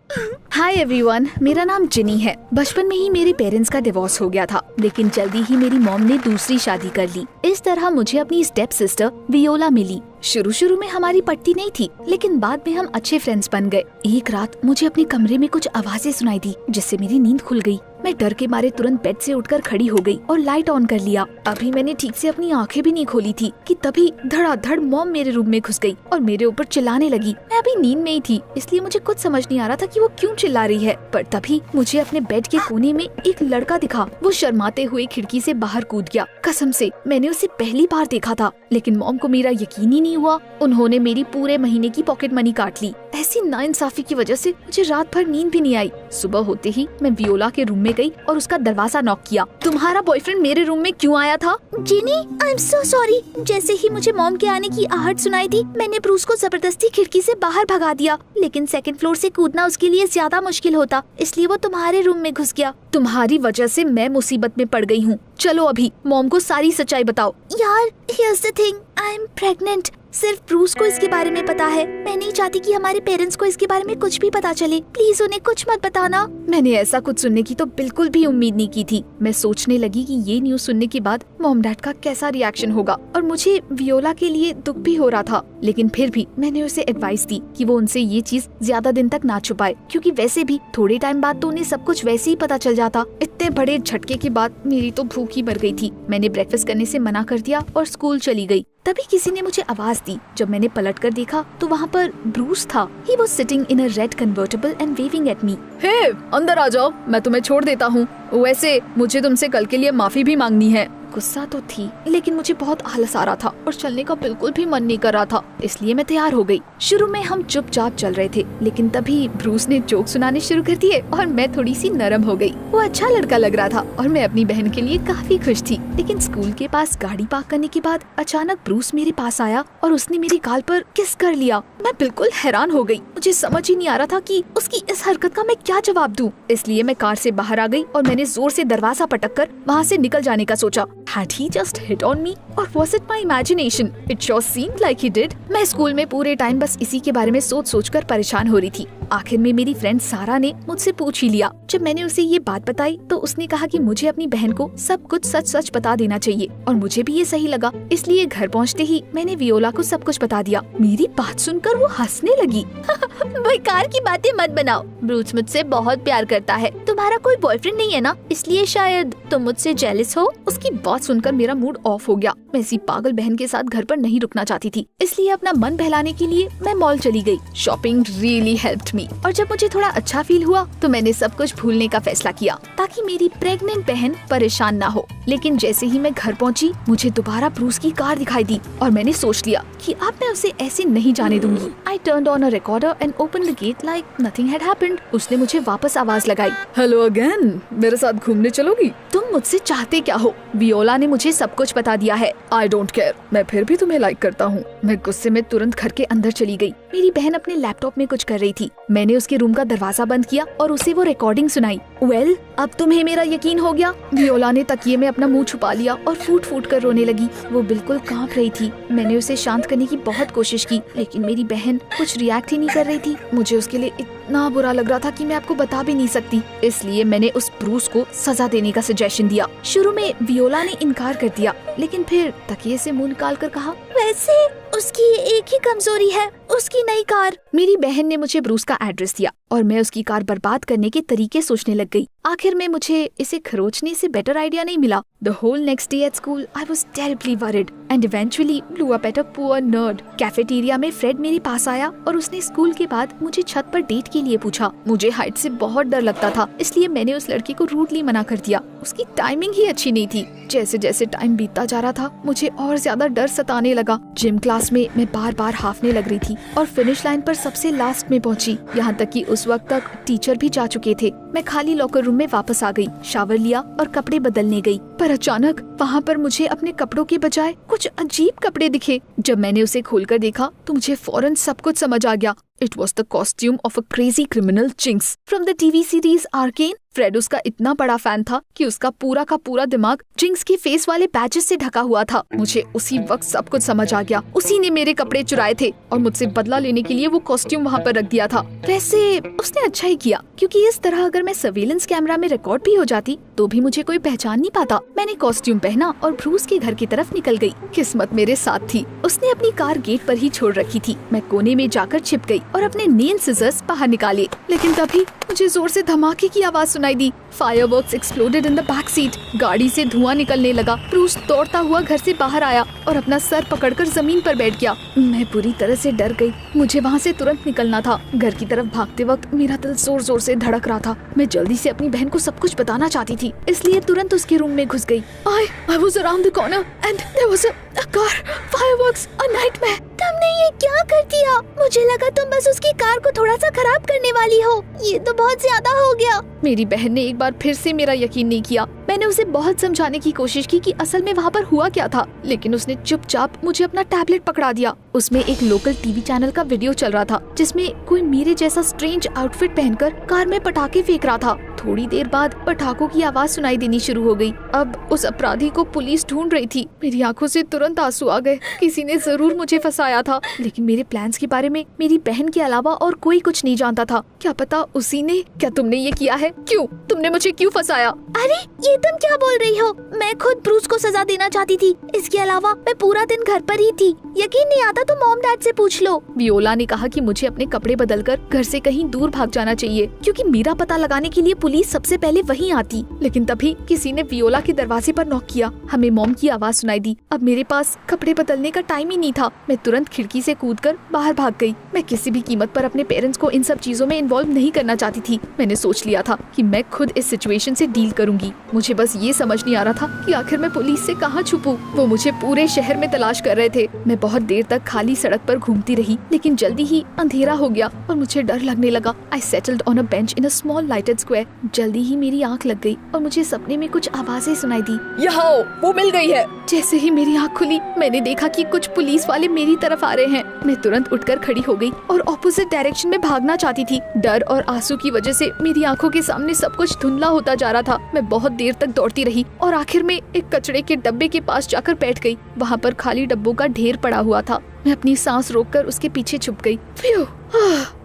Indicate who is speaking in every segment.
Speaker 1: Hi everyone, मेरा नाम जिनी है। बचपन में ही मेरे पेरेंट्स का डिवोर्स हो गया था, लेकिन जल्दी ही मेरी मॉम ने दूसरी शादी कर ली। इस तरह मुझे अपनी स्टेप सिस्टर वियोला मिली। शुरू में हमारी पटती नहीं थी, लेकिन बाद में हम अच्छे फ्रेंड्स बन गए। एक रात मुझे अपने कमरे में कुछ आवाजें सुनाई दी, जिससे मेरी नींद खुल गई। मैं डर के मारे तुरंत बेड से उठकर खड़ी हो गई और लाइट ऑन कर लिया। अभी मैंने ठीक से अपनी आंखें भी नहीं खोली थी कि तभी धड़ाधड़ मॉम मेरे रूम में घुस गई और मेरे ऊपर चिल्लाने लगी। मैं अभी नींद में ही थी, इसलिए मुझे कुछ समझ नहीं आ रहा था कि वो क्यों चिल्ला रही है। पर तभी मुझे अपने बेड के कोने में एक लड़का दिखा। वो शर्माते हुए खिड़की से बाहर कूद गया। कसम से मैंने उसे पहली बार देखा था, लेकिन मॉम को मेरा यकीन ही नहीं हुआ। उन्होंने मेरी पूरे महीने की पॉकेट मनी काट ली। ऐसी नाइंसाफी की वजह से मुझे रात भर नींद भी नहीं आई। सुबह होते ही मैं वियोला के रूम में गई और उसका दरवाजा नॉक किया। तुम्हारा बॉयफ्रेंड मेरे रूम में क्यों आया था?
Speaker 2: जिनी, आई एम सो सॉरी। जैसे ही मुझे मॉम के आने की आहट सुनाई थी, मैंने ब्रूस को जबरदस्ती खिड़की से बाहर भगा दिया। लेकिन सेकंड फ्लोर से कूदना उसके लिए ज्यादा मुश्किल होता, इसलिए वो तुम्हारे रूम में घुस गया।
Speaker 1: तुम्हारी वजह से मैं मुसीबत में पड़ गई हूँ। चलो अभी मॉम को सारी सच्चाई बताओ।
Speaker 2: यार, here's the thing, I am pregnant. सिर्फ ब्रूस को इसके बारे में पता है। मैं नहीं चाहती कि हमारे पेरेंट्स को इसके बारे में कुछ भी पता चले। प्लीज उन्हें कुछ मत बताना।
Speaker 1: मैंने ऐसा कुछ सुनने की तो बिल्कुल भी उम्मीद नहीं की थी। मैं सोचने लगी कि ये न्यूज़ सुनने के बाद मॉम डैड का कैसा रिएक्शन होगा, और मुझे वियोला के लिए दुख भी हो रहा था। लेकिन फिर भी मैंने उसे एडवाइस दी कि वो उनसे ये चीज ज्यादा दिन तक ना छुपाए, क्योंकि वैसे भी थोड़े टाइम बाद तो उन्हें सब कुछ वैसे ही पता चल जाता। इतने बड़े झटके के बाद मेरी तो भूख ही मर गई थी। मैंने ब्रेकफास्ट करने से मना कर दिया और स्कूल चली गई। तभी किसी ने मुझे आवाज दी। जब मैंने पलट कर देखा तो वहाँ पर ब्रूस था। He was sitting in a red convertible and waving at me. हे, अंदर आ जाओ, मैं तुम्हें छोड़ देता हूँ। वैसे मुझे तुमसे कल के लिए माफी भी मांगनी है। गुस्सा तो थी, लेकिन मुझे बहुत आलस आ रहा था और चलने का बिल्कुल भी मन नहीं कर रहा था, इसलिए मैं तैयार हो गई। शुरू में हम चुपचाप चल रहे थे, लेकिन तभी ब्रूस ने जोक सुनाने शुरू कर दिए और मैं थोड़ी सी नरम हो गई। वो अच्छा लड़का लग रहा था और मैं अपनी बहन के लिए काफी खुश थी। लेकिन स्कूल के पास गाड़ी पार्क करने के बाद अचानक ब्रूस मेरे पास आया और उसने मेरी गाल पर किस कर लिया। मैं बिल्कुल हैरान हो गई। मुझे समझ ही नहीं आ रहा था कि उसकी इस हरकत का मैं क्या जवाब दूं। इसलिए मैं कार से बाहर आ गई और मैंने जोर से दरवाजा पटक कर वहाँ से निकल जाने का सोचा। Had he just hit on me or was it my imagination? It sure seemed like he did. मैं स्कूल में पूरे टाइम बस इसी के बारे में सोच कर परेशान हो रही थी। आखिर में मेरी फ्रेंड सारा ने मुझसे पूछ ही लिया। जब मैंने उसे ये बात बताई तो उसने कहा कि मुझे अपनी बहन को सब कुछ सच बता देना चाहिए, और मुझे भी ये सही लगा। इसलिए घर पहुँचते ही मैंने वियोला को सब कुछ बता दिया। मेरी बात सुनकर वो हंसने लगी।
Speaker 2: बेकार की बातें मत बनाओ। ब्रूस मुझसे बहुत प्यार करता है। तुम्हारा कोई बॉयफ्रेंड नहीं है ना, इसलिए शायद तुम मुझसे जेलस हो।
Speaker 1: उसकी बात सुनकर मेरा मूड ऑफ हो गया। मैं इसी पागल बहन के साथ घर पर नहीं रुकना चाहती थी, इसलिए अपना मन बहलाने के लिए मैं मॉल चली गई। शॉपिंग रियली हेल्प्ड मी, और जब मुझे थोड़ा अच्छा फील हुआ तो मैंने सब कुछ भूलने का फैसला किया ताकि मेरी प्रेग्नेंट बहन परेशान ना हो। लेकिन जैसे ही मैं घर पहुंची, मुझे दोबारा ब्रूस की कार दिखाई दी और मैंने सोच लिया कि अब मैं उसे ऐसे नहीं जाने दूंगी। I turned on a recorder and open the gate like nothing had happened. उसने मुझे वापस आवाज लगाई, हेलो अगेन, मेरे साथ घूमने चलोगी? तुम मुझसे चाहते क्या हो? वियोला ने मुझे सब कुछ बता दिया है। आई डोंट केयर, मैं फिर भी तुम्हें लाइक करता हूँ। मैं गुस्से में तुरंत घर के अंदर चली गई। मेरी बहन अपने लैपटॉप में कुछ कर रही थी। मैंने उसके रूम का दरवाजा बंद किया और उसे वो रिकॉर्डिंग सुनाई। वेल, अब तुम्हें मेरा यकीन हो गया? वियोला ने तकिए में अपना मुंह छुपा लिया और फूट कर रोने लगी। वो बिल्कुल कांप रही थी। मैंने उसे शांत करने की बहुत कोशिश की, लेकिन मेरी बहन कुछ रिएक्ट ही नहीं कर रही थी। मुझे उसके लिए इतना बुरा लग रहा था कि मैं आपको बता भी नहीं सकती। इसलिए मैंने उस ब्रूस को सजा देने का सजेशन दिया। शुरू में वियोला ने इनकार कर दिया, लेकिन फिर तकिए से मुंह निकाल कर कहा,
Speaker 2: वैसे उसकी एक ही कमजोरी है, उसकी नई कार।
Speaker 1: मेरी बहन ने मुझे ब्रूस का एड्रेस दिया और मैं उसकी कार बर्बाद करने के तरीके सोचने लग गई। आखिर में मुझे इसे खरोचने से बेटर आइडिया नहीं मिला। The whole next day at school, I was terribly worried and eventually blew up at a poor nerd. Cafeteria में फ्रेड मेरे पास आया और उसने स्कूल के बाद मुझे छत पर डेट के लिए पूछा। मुझे हाइट से बहुत डर लगता था, इसलिए मैंने उस लड़के को रूडली मना कर दिया। उसकी टाइमिंग ही अच्छी नहीं थी। जैसे जैसे टाइम बीतता जा रहा था, मुझे और ज्यादा डर सताने लगा। जिम क्लास में मैं बार हाफने लग रही थी और फिनिश लाइन पर सबसे लास्ट में पहुंची। यहाँ तक कि उस वक्त तक टीचर भी जा चुके थे। मैं खाली लॉकर रूम में वापस आ गई, शावर लिया और कपड़े बदलने गई। पर अचानक वहाँ पर मुझे अपने कपड़ों के बजाय कुछ अजीब कपड़े दिखे। जब मैंने उसे खोलकर देखा तो मुझे फौरन सब कुछ समझ आ गया। It was the costume of a crazy criminal Jinx from the TV series Arcane. Fred उसका इतना बड़ा फैन था कि उसका पूरा का पूरा दिमाग जिंक्स के फेस वाले बैजेस से ढका हुआ था। मुझे उसी वक्त सब कुछ समझ आ गया। उसी ने मेरे कपड़े चुराए थे और मुझसे बदला लेने के लिए वो कॉस्ट्यूम वहाँ पर रख दिया था। वैसे उसने अच्छा ही किया, क्योंकि इस तरह अगर मैं सर्वेलेंस कैमरा में रिकॉर्ड भी हो जाती तो भी मुझे कोई पहचान नहीं पाता। मैंने कॉस्ट्यूम पहना और ब्रूस के घर की तरफ निकल गई। किस्मत मेरे साथ थी, उसने अपनी कार गेट पर ही छोड़ रखी थी। मैं कोने में जाकर छिप गई और अपने नेल सिजर्स बाहर निकाले, लेकिन तभी मुझे जोर से धमाके की आवाज सुनाई दी। Fireworks exploded in the back seat. गाड़ी से धुआं निकलने लगा। ब्रूस दौड़ता हुआ घर से बाहर आया और अपना सर पकड़कर जमीन पर बैठ गया। मैं पूरी तरह से डर गई। मुझे वहाँ से तुरंत निकलना था। घर की तरफ भागते वक्त मेरा दिल जोर जोर से धड़क रहा था। मैं जल्दी से अपनी बहन को सब कुछ बताना चाहती थी, इसलिए तुरंत उसके रूम में घुस गई। I was around the corner and there was a car, fireworks, a nightmare.
Speaker 2: तुमने ये क्या कर दिया? मुझे लगा तुम बस उसकी कार को थोड़ा सा खराब करने वाली हो। ये तो बहुत ज्यादा हो गया।
Speaker 1: मेरी बहन ने एक बार फिर से मेरा यकीन नहीं किया। मैंने उसे बहुत समझाने की कोशिश की कि असल में वहाँ पर हुआ क्या था, लेकिन उसने चुपचाप मुझे अपना टैबलेट पकड़ा दिया। उसमें एक लोकल टीवी चैनल का वीडियो चल रहा था, जिसमें कोई मेरे जैसा स्ट्रेंज आउटफिट पहनकर कार में पटाखे फेंक रहा था। थोड़ी देर बाद पटाखों की आवाज सुनाई देनी शुरू हो गई। अब उस अपराधी को पुलिस ढूंढ रही थी। मेरी आंखों से तुरंत आंसू आ गए। किसी ने जरूर मुझे फंसाया था, लेकिन मेरे प्लान्स के बारे में मेरी बहन के अलावा और कोई कुछ नहीं जानता था। क्या पता उसी ने। क्या तुमने ये किया है? क्यों? तुमने मुझे क्यों फंसाया?
Speaker 2: अरे ये तुम क्या बोल रही हो? मैं खुद ब्रूस को सजा देना चाहती थी। इसके अलावा मैं पूरा दिन घर पर ही थी। यकीन नहीं आता तो मॉम डैड से पूछ लो।
Speaker 1: वियोला ने कहा कि मुझे अपने कपड़े बदलकर घर से कहीं दूर भाग जाना चाहिए, क्योंकि मेरा पता लगाने के लिए पुलिस सबसे पहले वहीं आती। लेकिन तभी किसी ने वियोला के दरवाजे पर नॉक किया। हमें मॉम की आवाज सुनाई दी। अब मेरे पास कपड़े बदलने का टाइम ही नहीं था। मैं तुरंत खिड़की से कूदकर बाहर भाग गई। मैं किसी भी कीमत पर अपने पेरेंट्स को इन सब चीजों में इन्वॉल्व नहीं करना चाहती थी। मैंने सोच लिया था कि मैं खुद इस सिचुएशन से डील करूंगी। मुझे बस ये समझ नहीं आ रहा था कि आखिर मैं पुलिस से कहाँ छुपूं। वो मुझे पूरे शहर में तलाश कर रहे थे। मैं बहुत देर तक खाली सड़क पर घूमती रही, लेकिन जल्दी ही अंधेरा हो गया और मुझे डर लगने लगा। I settled on a bench in a small lighted square. जल्दी ही मेरी आंख लग गई और मुझे सपने में कुछ आवाजें सुनाई दी।
Speaker 3: यहाँ वो मिल गई है।
Speaker 1: जैसे ही मेरी आंख खुली, मैंने देखा कि कुछ पुलिस वाले मेरी तरफ आ रहे हैं। मैं तुरंत उठकर खड़ी हो गई और ऑपोजिट डायरेक्शन में भागना चाहती थी। डर और आंसू की वजह से मेरी आंखों के सामने सब कुछ धुंधला होता जा रहा था। मैं बहुत देर तक दौड़ती रही और आखिर में एक कचड़े के डब्बे के पास जाकर बैठ गई। वहाँ पर खाली डब्बों का ढेर पड़ा हुआ था। मैं अपनी सांस रोककर उसके पीछे छुप गई।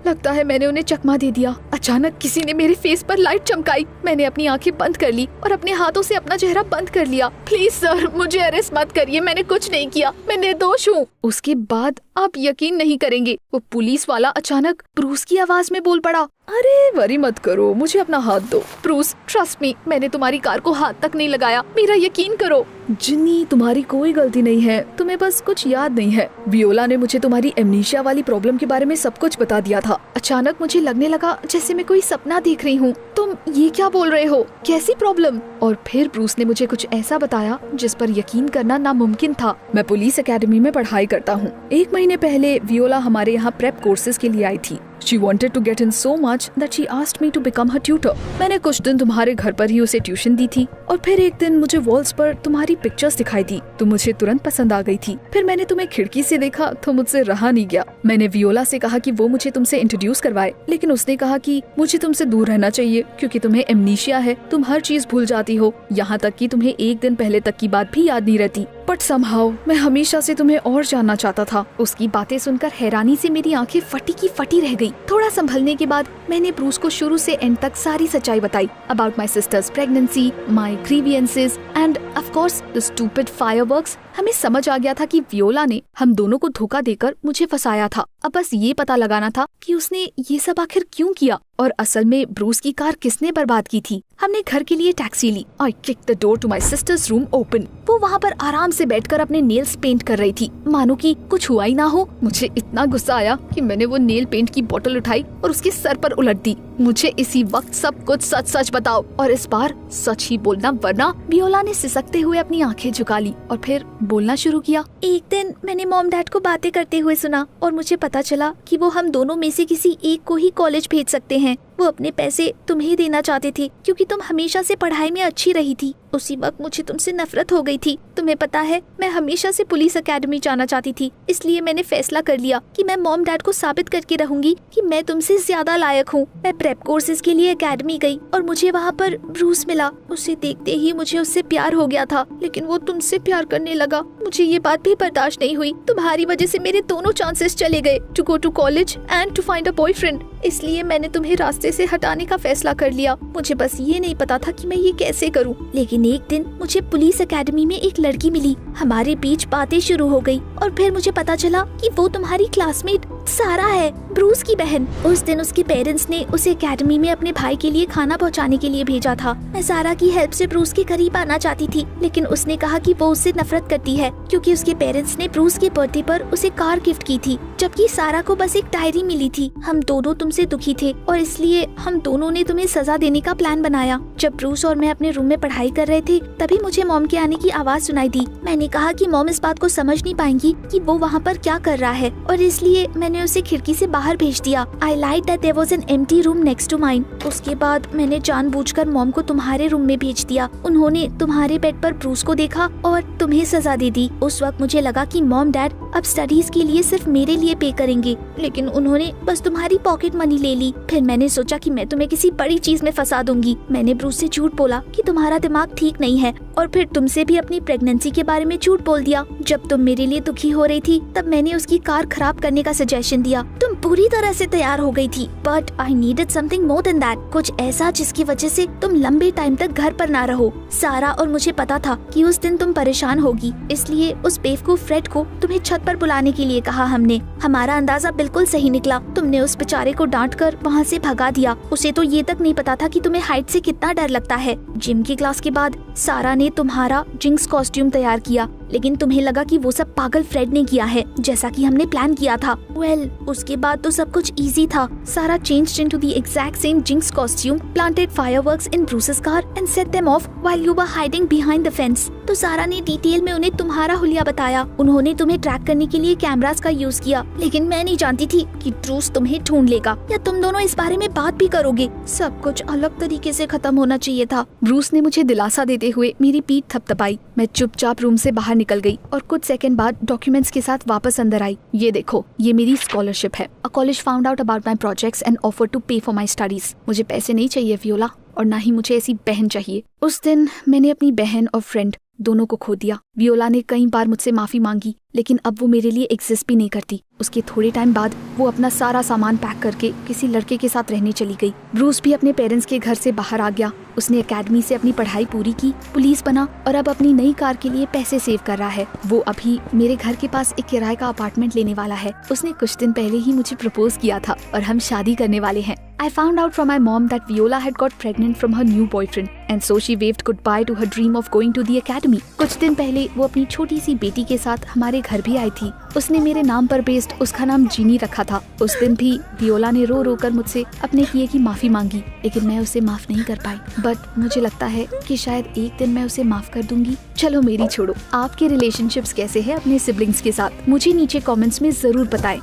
Speaker 1: लगता है मैंने उन्हें चकमा दे दिया। अचानक किसी ने मेरे फेस पर लाइट चमकाई। मैंने अपनी आंखें बंद कर ली और अपने हाथों से अपना चेहरा बंद कर लिया। प्लीज सर, मुझे अरेस्ट मत करिए, मैंने कुछ नहीं किया, मैं निर्दोष हूँ। उसके बाद आप यकीन नहीं करेंगे, वो पुलिस वाला अचानक ब्रूस की आवाज में बोल पड़ा। अरे वरी मत करो, मुझे अपना हाथ दो। ब्रूस, ट्रस्ट मी, मैंने तुम्हारी कार को हाथ तक नहीं लगाया, मेरा यकीन करो। जिन्नी, तुम्हारी कोई गलती नहीं है, तुम्हें बस कुछ याद नहीं है। वियोला ने मुझे तुम्हारी एमनीशिया वाली प्रॉब्लम के बारे में सब कुछ बता दिया था। अचानक मुझे लगने लगा जैसे मैं कोई सपना देख रही हूँ। तुम ये क्या बोल रहे हो? कैसी प्रॉब्लम? और फिर ब्रूस ने मुझे कुछ ऐसा बताया जिस पर यकीन करना नामुमकिन था। मैं पुलिस एकेडमी में पढ़ाई करता हूँ। 1 महीने पहले वियोला हमारे यहाँ प्रेप कोर्सेज के लिए आई थी। She wanted to get in so much that she asked me to become her tutor. मैंने कुछ दिन तुम्हारे घर पर ही उसे ट्यूशन दी थी और फिर एक दिन मुझे वॉल्स पर तुम्हारी पिक्चर्स दिखाई दी। तुम मुझे तुरंत पसंद आ गई थी। फिर मैंने तुम्हें खिड़की से देखा तो मुझसे रहा नहीं गया। मैंने वियोला से कहा कि वो मुझे तुमसे इंट्रोड्यूस करवाए, लेकिन उसने कहा कि मुझे तुमसे दूर रहना चाहिए क्योंकि तुम्हें एमनीशिया है, तुम हर चीज भूल जाती हो, यहाँ तक कि तुम्हें एक दिन पहले तक की बात भी याद नहीं रहती। बट समहाउ मैं हमेशा से तुम्हें और जानना चाहता था। उसकी बातें सुनकर हैरानी से मेरी आंखें फटी की फटी रह गई। थोड़ा संभलने के बाद मैंने ब्रूस को शुरू से एंड तक सारी सच्चाई बताई about my sisters pregnancy, my grievances end of course the stupid fireworks. हमें समझ आ गया था कि वियोला ने हम दोनों को धोखा देकर मुझे फंसाया था। अब बस ये पता लगाना था कि उसने ये सब आखिर क्यों किया और असल में ब्रूस की कार किसने बर्बाद की थी। हमने घर के लिए टैक्सी ली। I kicked the door to my sister's room open. वो वहाँ पर आराम से बैठकर अपने नेल्स पेंट कर रही थी, मानो कि कुछ हुआ ही ना हो। मुझे इतना गुस्सा आया कि मैंने वो नेल पेंट की बोतल उठाई और उसके सर पर उलट दी। मुझे इसी वक्त सब कुछ सच सच बताओ और इस बार सच ही बोलना, वरना। वियोला ने सिसकते हुए अपनी आंखें झुका ली और फिर बोलना शुरू किया।
Speaker 2: एक दिन मैंने मॉम डैड को बातें करते हुए सुना और मुझे पता चला कि वो हम दोनों में से किसी एक को ही कॉलेज भेज सकते हैं। वो अपने पैसे तुम्हें देना चाहते थे क्योंकि तुम हमेशा से पढ़ाई में अच्छी रही थी। उसी वक्त मुझे तुमसे नफरत हो गई थी। तुम्हें पता है, मैं हमेशा से पुलिस एकेडमी जाना चाहती थी, इसलिए मैंने फैसला कर लिया कि मैं मॉम डैड को साबित करके रहूंगी कि मैं तुमसे ज्यादा लायक हूँ। मैं प्रेप कोर्सेज के लिए एकेडमी गई और मुझे वहाँ पर ब्रूस मिला। उसे देखते ही मुझे उससे प्यार हो गया था, लेकिन वो तुमसे प्यार करने लगा। मुझे ये बात भी बर्दाश्त नहीं हुई। तुम्हारी वजह से मेरे दोनों चांसेस चले गए, to go to college and to find a boyfriend. इसलिए मैंने तुम्हें रास्ते से हटाने का फैसला कर लिया। मुझे बस ये नहीं पता था कि मैं ये कैसे करूं। लेकिन एक दिन मुझे पुलिस एकेडमी में एक लड़की मिली। हमारे बीच बातें शुरू हो गई और फिर मुझे पता चला कि वो तुम्हारी क्लासमेट सारा है, ब्रूस की बहन। उस दिन उसके पेरेंट्स ने उसे एकेडमी में अपने भाई के लिए खाना पहुंचाने के लिए भेजा था। मैं सारा की हेल्प से ब्रूस के करीब आना चाहती थी, लेकिन उसने कहा कि वो उससे नफरत करती है क्योंकि उसके पेरेंट्स ने ब्रूस के बर्थडे पर उसे कार गिफ्ट की थी, जबकि सारा को बस एक डायरी मिली थी। हम दोनों तुमसे दुखी थे और इसलिए हम दोनों ने तुम्हें सजा देने का प्लान बनाया। जब ब्रूस और मैं अपने रूम में पढ़ाई कर रहे थे, तभी मुझे मॉम के आने की आवाज सुनाई दी। मैंने कहा कि मॉम इस बात को समझ नहीं पाएंगी कि वो वहाँ पर क्या कर रहा है, और इसलिए मैंने उसे खिड़की से बाहर भेज दिया। I like that there was an empty room next to mine. उसके बाद मैंने जानबूझकर मॉम को तुम्हारे रूम में भेज दिया। उन्होंने तुम्हारे बेड पर ब्रूस को देखा और तुम्हें सजा दे दी। उस वक्त मुझे लगा कि मॉम डैड अब स्टडीज के लिए सिर्फ मेरे लिए पे करेंगे, लेकिन उन्होंने बस तुम्हारी पॉकेट मनी ले ली। फिर मैंने सोचा कि मैं तुम्हें किसी बड़ी चीज में फंसा दूंगी। मैंने ब्रूस से झूठ बोला कि तुम्हारा दिमाग ठीक नहीं है, और फिर तुमसे भी अपनी प्रेगनेंसी के बारे में झूठ बोल दिया। जब तुम मेरे लिए दुखी हो रही थी, तब मैंने उसकी कार खराब करने का सजेशन दिया। तुम पूरी तरह से तैयार हो गई थी, but I needed something more than that, कुछ ऐसा जिसकी वजह से तुम लंबे टाइम तक घर पर ना रहो। सारा और मुझे पता था कि उस दिन तुम परेशान होगी, इसलिए उस बेवकूफ फ्रेड को तुम्हें छत पर बुलाने के लिए कहा हमने। हमारा अंदाजा बिल्कुल सही निकला। तुमने उस बेचारे को डांट कर वहाँ से भगा दिया। उसे तो ये तक नहीं पता था कि तुम्हें हाइट से कितना डर लगता है। जिम की क्लास के बाद सारा ने तुम्हारा जिंक्स कॉस्ट्यूम तैयार किया, लेकिन तुम्हें लगा कि वो सब पागल फ्रेड ने किया है, जैसा कि हमने प्लान किया था। वेल, उसके बाद तो सब कुछ इजी था। Sara changed into the exact same Jinx costume, planted fireworks in Bruce's car and set them off while you were hiding behind the fence. तो सारा ने डिटेल में उन्हें तुम्हारा हुलिया बताया। उन्होंने तुम्हें ट्रैक करने के लिए कैमरास का यूज किया, लेकिन मैं नहीं जानती थी कि ब्रूस तुम्हें ढूंढ लेगा या तुम दोनों इस बारे में बात भी करोगे। सब कुछ अलग तरीके से खत्म होना चाहिए था।
Speaker 1: ब्रूस ने मुझे दिलासा देते हुए मेरी पीठ थपथपाई। मैं चुपचाप रूम से बाहर निकल गई और कुछ सेकंड बाद डॉक्यूमेंट्स के साथ वापस अंदर आई। ये देखो, ये मेरी स्कॉलरशिप है। A college found out about my projects and offer to pay for my studies. मुझे पैसे नहीं चाहिए वियोला, और ना ही मुझे ऐसी बहन चाहिए। उस दिन मैंने अपनी बहन और फ्रेंड दोनों को खो दिया। वियोला ने कई बार मुझसे माफी मांगी, लेकिन अब वो मेरे लिए एग्जिस्ट भी नहीं करती। उसके थोड़े टाइम बाद वो अपना सारा सामान पैक करके किसी लड़के के साथ रहने चली गई। ब्रूस भी अपने पेरेंट्स के घर से बाहर आ गया। उसने एकेडमी से अपनी पढ़ाई पूरी की, पुलिस बना और अब अपनी नई कार के लिए पैसे सेव कर रहा है। वो अभी मेरे घर के पास एक किराए का अपार्टमेंट लेने वाला है। उसने कुछ दिन पहले ही मुझे प्रपोज किया था और हम शादी करने वाले हैं। I found out from my mom that Viola had got pregnant from her new boyfriend, and so she waved goodbye to her dream of going to the academy. कुछ दिन पहले वो अपनी छोटी सी बेटी के साथ हमारे घर भी आई थी। उसने मेरे नाम पर बेस्ड उसका नाम जीनी रखा था। उस दिन भी वियोला ने रो रो कर मुझसे अपने किए की माफी मांगी, लेकिन मैं उसे माफ नहीं कर पाई। बट मुझे लगता है कि शायद एक दिन मैं उसे माफ कर दूंगी। चलो मेरी छोड़ो, आपके रिलेशनशिप्स कैसे हैं अपने सिबलिंग्स के साथ? मुझे नीचे कमेंट्स में जरूर बताएं।